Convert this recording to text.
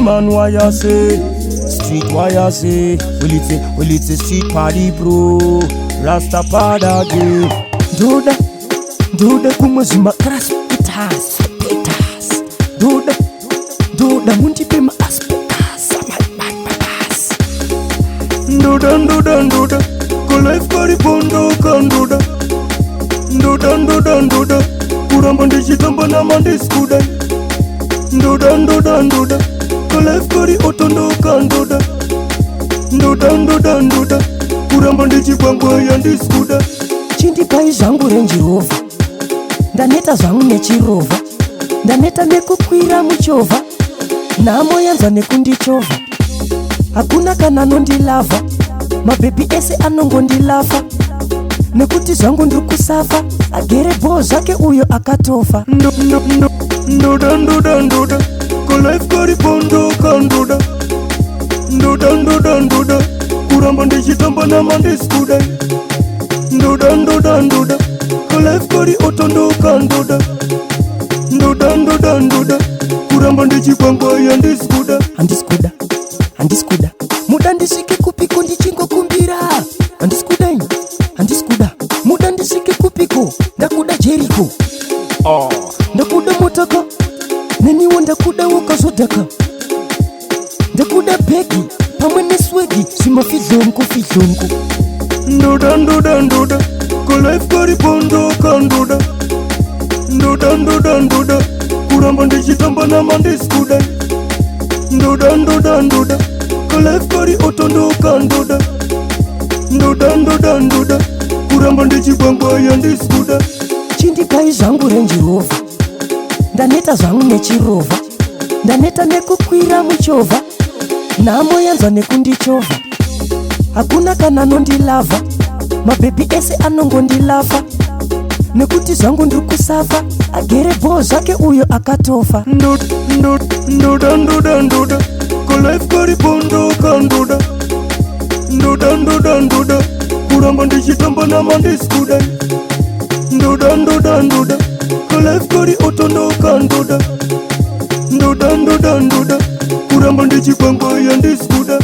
man, why I say? Street, why I say? Well, it's a street party, bro. Rasta pada game. Do the kumazima kraspitas, petas. Do the muntipima aspetas, my papas. Do the, go life kari bondo kan do the, kurambandi chitamba na mandi skudai. Do the, go life kari otondo kan do the, kurambandi chipangwa yandi skudai. Chindi pai zangu Range Rover, ndaneta zangu nechirova, ndaneta nekukwira muchovha, namo yanza nekundichova. Hakuna kana nondilava, mabebi ese anongondilafa, nekuti zangu ndrukusafa, agere bo zake uyo akatofa. Ndoda, ko life kari bondo kan ndoda. Ndoda, kuramba ndichitamba na mandi skudai. Ndoda, ko life kari otondo kan ndoda. Ndoda, kuramba ndichipangwa yandi skuda. Muda ndisike kupiko ndichingo kumbira. Andiskuda, muda ndisike kupiko ndakuda Jericho. Ndakuda motaka, neniwo ndakuda wakazodaka. Ndakuda begi, pamwe neswegi, simafidlonko. Ndoda, ko life kari bondo kan ndoda. Ndoda, kuramba ndichitamba na mandi skudai. Ndoda, ko life kari otondo kan ndoda. Ndoda, kuramba ndichipangwa yandi skuda. Chindi pai zangu Range Rover, ndaneta zangu nechirova, ndaneta nekukwira muchovha, namo yanza nekundichova. Hakuna kana nondilava, mabebi ese anongondilafa, nekuti zangu ndrukusafa, agere bo zake uyo akatofa. Ndoda, ko life kari bondo kan ndoda. Ndoda, kuramba ndichitamba na mandi skudai. Ndoda, ko life kari otondo kan ndoda. Ndoda, kuramba ndichipangwa yandi skuda.